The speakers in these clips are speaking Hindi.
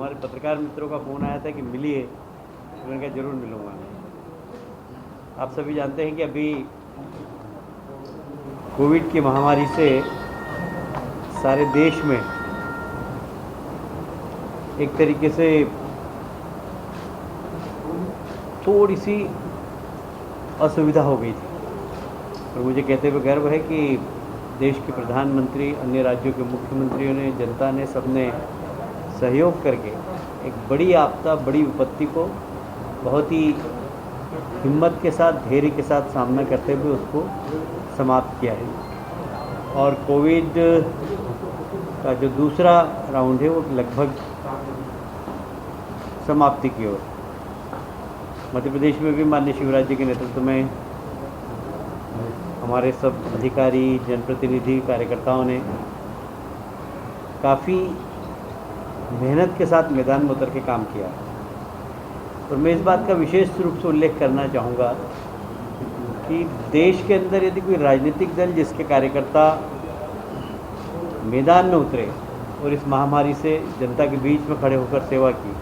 हमारे पत्रकार मित्रों का फ़ोन आया था कि मिलिए, तो मैंने कहा ज़रूर मिलूँगा। आप सभी जानते हैं कि अभी कोविड की महामारी से सारे देश में एक तरीके से थोड़ी सी असुविधा हो गई थी, और मुझे कहते हुए गर्व है कि देश के प्रधानमंत्री, अन्य राज्यों के मुख्यमंत्रियों ने, जनता ने, सबने सहयोग करके एक बड़ी आपदा, बड़ी विपत्ति को बहुत ही हिम्मत के साथ, धैर्य के साथ सामना करते हुए उसको समाप्त किया है। और कोविड का जो दूसरा राउंड है वो लगभग समाप्ति की ओर। मध्य प्रदेश में भी माननीय शिवराज जी के नेतृत्व में हमारे सब अधिकारी, जनप्रतिनिधि, कार्यकर्ताओं ने काफ़ी मेहनत के साथ मैदान में उतर के काम किया। और मैं इस बात का विशेष रूप से उल्लेख करना चाहूँगा कि देश के अंदर यदि कोई राजनीतिक दल जिसके कार्यकर्ता मैदान में उतरे और इस महामारी से जनता के बीच में खड़े होकर सेवा की,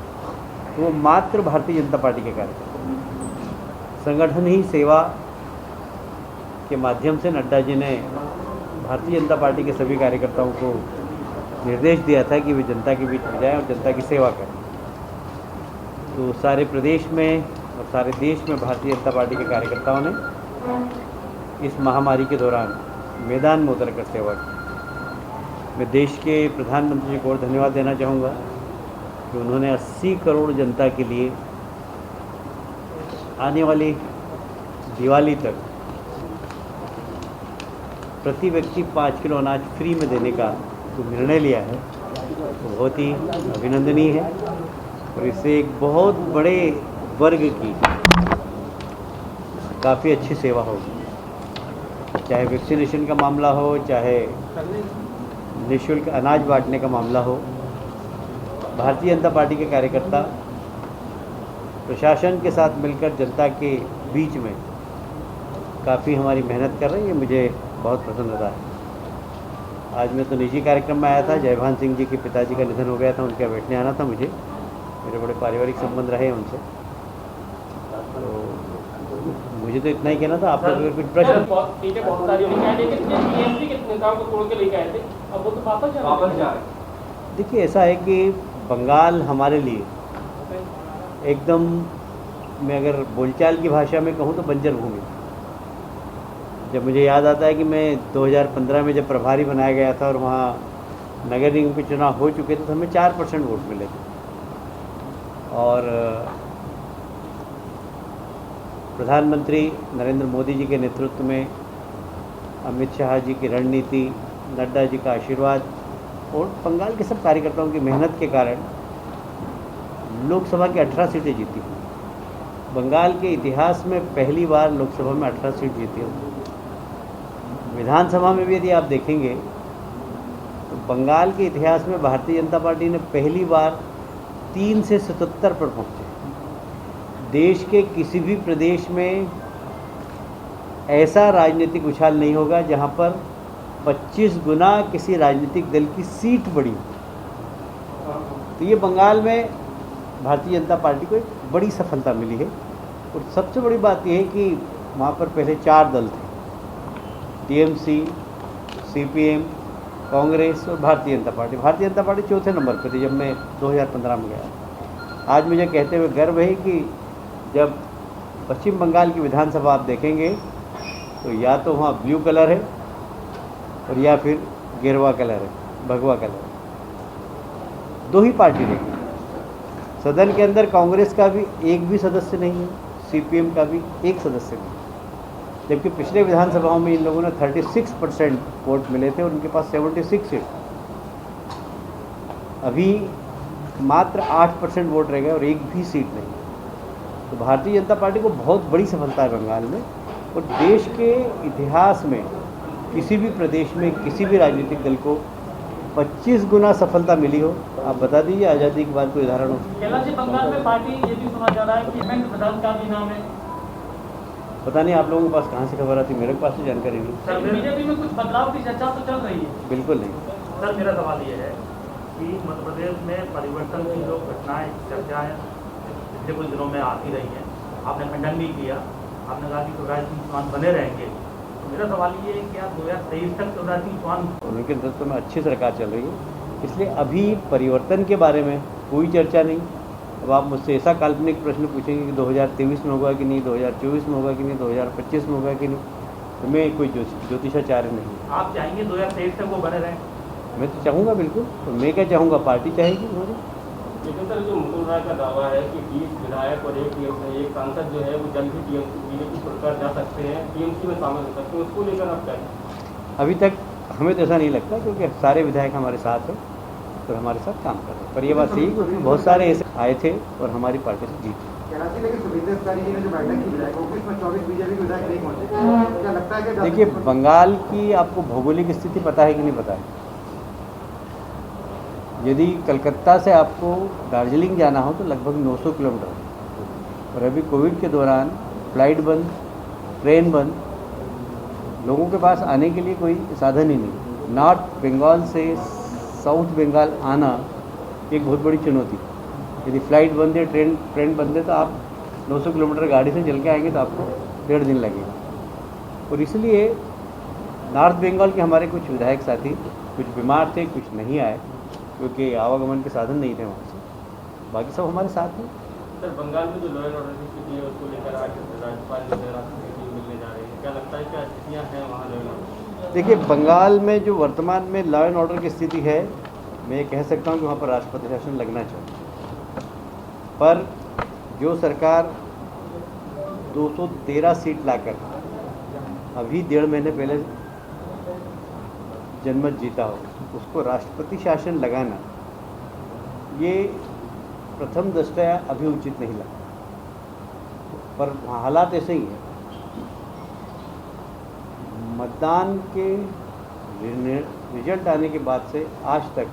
तो वो मात्र भारतीय जनता पार्टी के कार्यकर्ता। संगठन ही सेवा के माध्यम से नड्डा जी ने भारतीय जनता पार्टी के सभी कार्यकर्ताओं को निर्देश दिया था कि वे जनता के बीच में जाएं और जनता की सेवा करें। तो सारे प्रदेश में और सारे देश में भारतीय जनता पार्टी के कार्यकर्ताओं ने इस महामारी के दौरान मैदान में उतरकर सेवा की। मैं देश के प्रधानमंत्री जी को और धन्यवाद देना चाहूँगा कि उन्होंने 80 करोड़ जनता के लिए आने वाली दिवाली तक प्रति व्यक्ति 5 किलो अनाज फ्री में देने का जो निर्णय लिया है वो बहुत ही अभिनंदनीय है, और इससे एक बहुत बड़े वर्ग की काफ़ी अच्छी सेवा होगी। चाहे वैक्सीनेशन का मामला हो, चाहे निःशुल्क अनाज बांटने का मामला हो, भारतीय जनता पार्टी के कार्यकर्ता प्रशासन के साथ मिलकर जनता के बीच में काफ़ी हमारी मेहनत कर रहे हैं। ये मुझे बहुत प्रसन्नता है। आज मैं तो निजी कार्यक्रम में आया था, जयभान सिंह जी के पिताजी का निधन हो गया था, उनके बैठने आना था मुझे। मेरे बड़े पारिवारिक संबंध रहे उनसे, तो मुझे तो इतना ही कहना था। आप लोग अगर कुछ प्रश्न। देखिए, ऐसा है कि बंगाल हमारे लिए एकदम, मैं अगर बोलचाल की भाषा में कहूँ तो बंजर भूमि। जब मुझे याद आता है कि मैं 2015 में जब प्रभारी बनाया गया था और वहाँ नगर निगम के चुनाव हो चुके थे, तो हमें 4% वोट मिले थे। और प्रधानमंत्री नरेंद्र मोदी जी के नेतृत्व में अमित शाह जी की रणनीति, नड्डा जी का आशीर्वाद और बंगाल के सब कार्यकर्ताओं की मेहनत के कारण लोकसभा की 18 सीटें जीती। बंगाल के इतिहास में पहली बार लोकसभा में 18 सीट जीती है। विधानसभा में भी यदि आप देखेंगे तो बंगाल के इतिहास में भारतीय जनता पार्टी ने पहली बार 3 से 77 पर पहुँचे। देश के किसी भी प्रदेश में ऐसा राजनीतिक उछाल नहीं होगा जहाँ पर 25 गुना किसी राजनीतिक दल की सीट बढ़ी हो। तो ये बंगाल में भारतीय जनता पार्टी को एक बड़ी सफलता मिली है। और सबसे बड़ी बात यह है कि वहाँ पर पहले 4 दल थे, टीएमसी, सीपीएम, कांग्रेस और भारतीय जनता पार्टी। भारतीय जनता पार्टी चौथे नंबर पर थी जब मैं 2015 में गया। आज मुझे कहते हुए गर्व है कि जब पश्चिम बंगाल की विधानसभा आप देखेंगे तो या तो वहाँ ब्लू कलर है और या फिर गेरुआ कलर है, भगवा कलर है। 2 ही पार्टी रहेगी। सदन के अंदर कांग्रेस का भी एक भी सदस्य नहीं है, सीपीएम का भी एक सदस्य नहीं, जबकि पिछले विधानसभाओं में इन लोगों ने 36% वोट मिले थे और उनके पास 76 सीट। अभी मात्र 8% वोट रह गए और एक भी सीट नहीं। तो भारतीय जनता पार्टी को बहुत बड़ी सफलता है बंगाल में। और देश के इतिहास में किसी भी प्रदेश में किसी भी राजनीतिक दल को 25 गुना सफलता मिली हो, आप बता दीजिए आज़ादी के बाद कोई उदाहरण हो। बंगाल में पार्टी ये भी सुना जा रहा है कि हेमंत प्रधान का भी नाम है। पता नहीं आप लोगों के पास कहाँ से खबर आती, मेरे पास तो जानकारी नहीं। सर, बीजेपी में कुछ बदलाव की चर्चा तो चल रही है। बिल्कुल नहीं। सर, मेरा सवाल ये है कि मध्य प्रदेश में परिवर्तन की जो घटनाएं चर्चाएं पिछले कुछ दिनों में आती रही हैं, आपने खंडन भी किया, आपने कहा कि शिवराज सिंह चौहान बने रहेंगे। तो मेरा सवाल ये है कि आप 2023 तक शिवराज सिंह चौहान उनके नेतृत्व में अच्छी सरकार चल रही है, इसलिए अभी परिवर्तन के बारे में कोई चर्चा नहीं। अब आप मुझसे ऐसा काल्पनिक प्रश्न पूछेंगे कि 2023 में होगा कि नहीं, 2024 में होगा कि नहीं, 2025 में होगा कि नहीं, तो मैं कोई ज्योतिषाचार्य नहीं। आप चाहेंगे 2023 तक वो बने रहें? मैं तो चाहूँगा बिल्कुल, तो मैं क्या चाहूँगा, पार्टी चाहेगी हमारी। लेकिन सर जो मुकुल राय का दावा है कि 20 विधायक और एक सांसद जो है वो जल्द ही बीजेपी सरकार जा सकते हैं, टीएमसी में शामिल हो सकते हैं, उसको लेकर आप क्या कहें? अभी तक हमें तो ऐसा नहीं लगता, क्योंकि सारे विधायक हमारे साथ हैं और हमारे साथ काम कर रहे हैं। पर ये बात सही है कि बहुत सारे ऐसे आए थे और हमारी पार्टी से जीत। देखिए, बंगाल की आपको भौगोलिक स्थिति पता है कि नहीं पता है? यदि कलकत्ता से आपको दार्जिलिंग जाना हो तो लगभग 900 किलोमीटर है, और अभी कोविड के दौरान फ्लाइट बंद, ट्रेन बंद, लोगों के पास आने के लिए कोई साधन ही नहीं। नॉर्थ बंगाल से साउथ बंगाल आना एक बहुत बड़ी चुनौती। यदि फ्लाइट बंद है, ट्रेन बंद है, तो आप 900 किलोमीटर गाड़ी से चल के आएंगे तो आपको 1.5 दिन लगेगा। और इसलिए नॉर्थ बंगाल के हमारे कुछ विधायक साथी कुछ बीमार थे, कुछ नहीं आए, क्योंकि आवागमन के साधन नहीं थे वहाँ से। बाकी सब हमारे साथ हैं। सर, बंगाल में जो लॉ एंड ऑर्डर की स्थिति है उसको लेकर आज राज्यपाल जो है राष्ट्रपति मिलने जा रहे हैं, क्या लगता है क्या स्थितियाँ हैं वहाँ लॉ एंड ऑर्डर? देखिए, बंगाल में जो वर्तमान में लॉ एंड ऑर्डर की स्थिति है, मैं कह सकता हूँ कि वहाँ पर राष्ट्रपति शासन लगना चाहिए। पर जो सरकार 213 सीट लाकर अभी 1.5 महीने पहले जनमत जीता हो, उसको राष्ट्रपति शासन लगाना, ये प्रथम दृष्टया अभी उचित नहीं लगता। पर हालात ऐसे ही हैं। मतदान के रिजल्ट आने के बाद से आज तक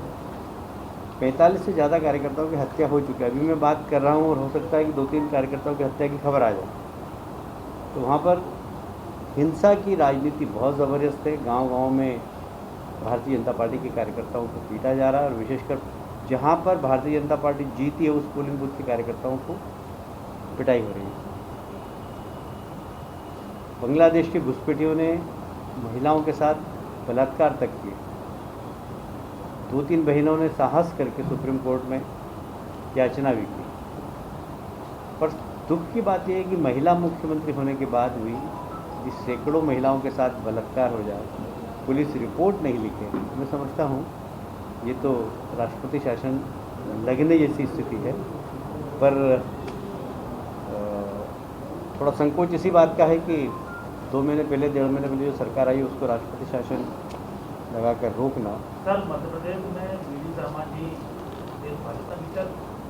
45 से ज़्यादा कार्यकर्ताओं की हत्या हो चुकी है। अभी मैं बात कर रहा हूँ और हो सकता है कि 2-3 कार्यकर्ताओं की हत्या की खबर आ जाए। तो वहाँ पर हिंसा की राजनीति बहुत ज़बरदस्त है। गांव-गांव में भारतीय जनता पार्टी के कार्यकर्ताओं को पीटा जा रहा है, और विशेषकर जहाँ पर भारतीय जनता पार्टी जीती है उस पोलिंग बूथ के कार्यकर्ताओं को पिटाई हो रही है। बांग्लादेश के घुसपैठियों ने महिलाओं के साथ बलात्कार तक किए। 2-3 बहनों ने साहस करके सुप्रीम कोर्ट में याचना भी की। पर दुख की बात यह है कि महिला मुख्यमंत्री होने के बाद भी जिस सैकड़ों महिलाओं के साथ बलात्कार हो जाए, पुलिस रिपोर्ट नहीं लिखे, मैं समझता हूँ ये तो राष्ट्रपति शासन लगने जैसी स्थिति है। पर थोड़ा संकोच इसी बात का है कि 2 महीने पहले, 1.5 महीने पहले जो सरकार आई उसको राष्ट्रपति शासन लगाकर रोकना। सर, मध्य प्रदेश में वीडी शर्मा जी देश भाजपा भीतर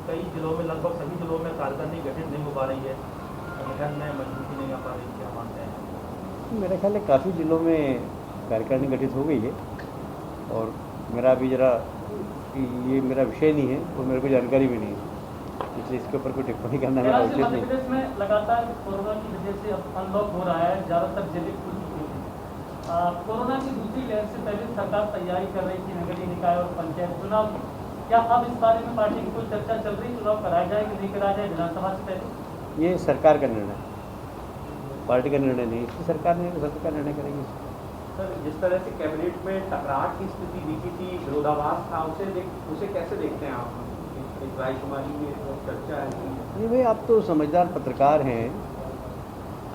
कई जिलों में, लगभग सभी जिलों में कार्यकारिणी गठित नहीं हो पा रही है, संगठन में मजबूती नहीं आ पा रही, क्या मानते हैं? मेरा ख्याल है काफ़ी जिलों में कार्यकारिणी गठित हो गई है, और मेरा अभी ज़रा ये मेरा विषय नहीं है और मेरे को जानकारी भी नहीं है, इसलिए इसके ऊपर कोई टिप्पणी करना मेरा उचित नहीं। मध्य प्रदेश में लगातार कोरोना की वजह से अब अनलॉक हो रहा है, ज़्यादातर जिले खुल चुके हैं। कोरोना की दूसरी लहर से पहले सरकार तैयारी कर रही थी नगरीय निकाय और पंचायत चुनाव की। क्या अब इस बारे में पार्टी की कोई चर्चा चल रही, चुनाव कराया जाए कि नहीं कराया जाए विधानसभा से पहले? ये सरकार का निर्णय, पार्टी का निर्णय नहीं, इसकी सरकार निर्णय करेगी। सर, जिस तरह से कैबिनेट में टकराहट की स्थिति दिखी थी, विरोधाभास था, उसे कैसे देखते हैं आप? रायशुमारी में चर्चा है। नहीं भाई, आप तो समझदार पत्रकार हैं।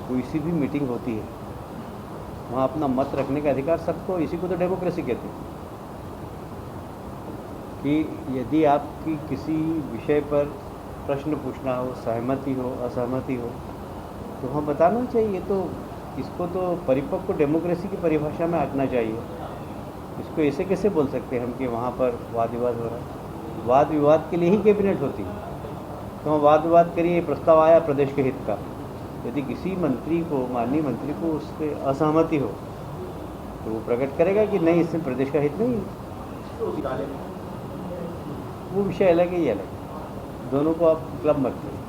कोई सी भी मीटिंग होती है वहाँ अपना मत रखने का अधिकार सबको, इसी को तो डेमोक्रेसी कहते हैं। कि यदि आपकी किसी विषय पर प्रश्न पूछना हो, सहमति हो, असहमति हो, तो वहाँ बताना चाहिए। तो इसको तो परिपक्व डेमोक्रेसी की परिभाषा में आंकना चाहिए। इसको ऐसे कैसे बोल सकते हैं हम कि वहाँ पर वाद विवाद हो रहा है? वाद विवाद के लिए ही कैबिनेट होती है। तो हम वाद विवाद करिए, प्रस्ताव आया प्रदेश के हित का, यदि किसी मंत्री को, माननीय मंत्री को उससे असहमति हो तो वो प्रकट करेगा कि नहीं, इसमें प्रदेश का हित नहीं है। वो विषय अलग है, ये अलग है। दोनों को आप क्लब मत करिए।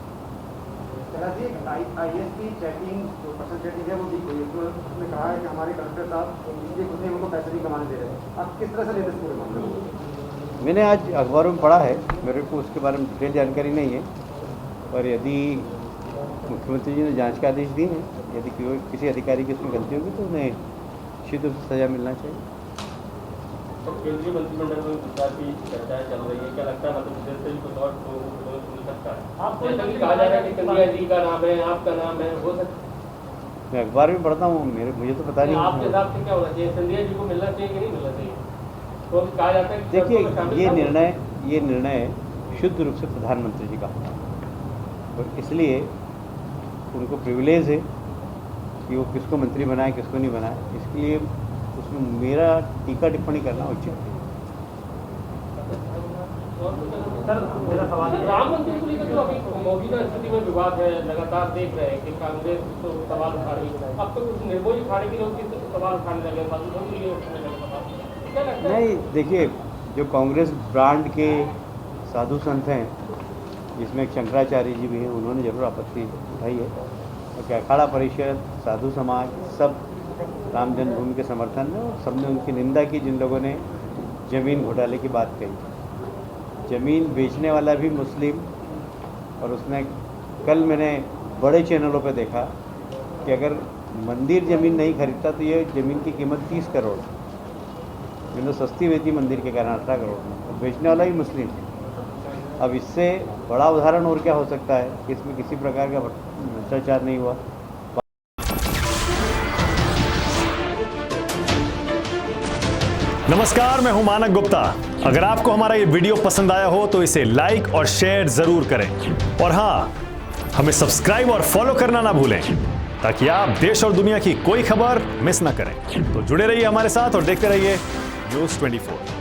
IAS की चैटिंग, जो पर्सनल चैटिंग है वो लीक हुई है, उसने कहा है कि हमारे कलेक्टर साहब उनको पैसे नहीं कमाने दे रहे। आप किस तरह से लेते हैं पूरे मामले को? मैंने आज अखबारों में पढ़ा है, मेरे को उसके बारे में डिटेल जानकारी नहीं है, पर यदि मुख्यमंत्री जी ने जांच के आदेश दिए हैं, यदि किसी अधिकारी की उसमें गलती होगी तो उन्हें निश्चित रूप से सज़ा मिलना चाहिए। तो केंद्रीय मंत्रिमंडल में गुजरात की चर्चाएं चल रही है, क्या लगता है मध्य प्रदेश से भी कुछ और मिल सकता है? आपको जैसा कि कहा जा रहा है कि सिंधिया जी का नाम है, आपका नाम है, हो सकता है? मैं अखबार में पढ़ता हूँ, मुझे तो पता नहीं। आपके हिसाब से क्या होना चाहिए, सिंधिया जी को मिलना चाहिए कि नहीं मिलना चाहिए? तो अभी कहा जाता है कि देखिए, ये निर्णय शुद्ध रूप से प्रधानमंत्री जी का होगा और इसलिए उनको प्रिविलेज है कि वो किसको मंत्री बनाए किसको नहीं बनाए, इसके लिए उसमें मेरा टीका टिप्पणी करना उचित है। सर मेरा सवाल ये है, राम मंदिर को लेकर जो अभी मौजूदा स्थिति में विवाद है, लगातार देख रहे हैं कि कांग्रेस तो सवाल उठा रही है, अब तो कुछ निर्मोही अखाड़े के लोग भी सवाल उठाने लगे, साधुओं के लिए उठाने लगे सवाल। क्या लगता है? नहीं, देखिए, जो कांग्रेस ब्रांड के साधु संत हैं, जिसमें एक शंकराचार्य जी भी हैं, उन्होंने जरूर आपत्ति उठाई है और क्या अखाड़ा परिषद, साधु समाज सब राम जन्मभूमि के समर्थन में, और सबने उनकी निंदा की जिन लोगों ने ज़मीन घोटाले की बात कही। ज़मीन बेचने वाला भी मुस्लिम, और उसने कल मैंने बड़े चैनलों पे देखा कि अगर मंदिर ज़मीन नहीं खरीदता तो ये ज़मीन की कीमत 30 करोड़, मैंने सस्ती बेची मंदिर के कारण 18 करोड़ में, और बेचने वाला भी मुस्लिम। अब इससे बड़ा उदाहरण और क्या हो सकता है कि इसमें किसी प्रकार का भ्रष्टाचार नहीं हुआ। नमस्कार, मैं हूं मानक गुप्ता। अगर आपको हमारा ये वीडियो पसंद आया हो तो इसे लाइक और शेयर जरूर करें, और हां, हमें सब्सक्राइब और फॉलो करना ना भूलें ताकि आप देश और दुनिया की कोई खबर मिस ना करें। तो जुड़े रहिए हमारे साथ और देखते रहिए न्यूज़ 24।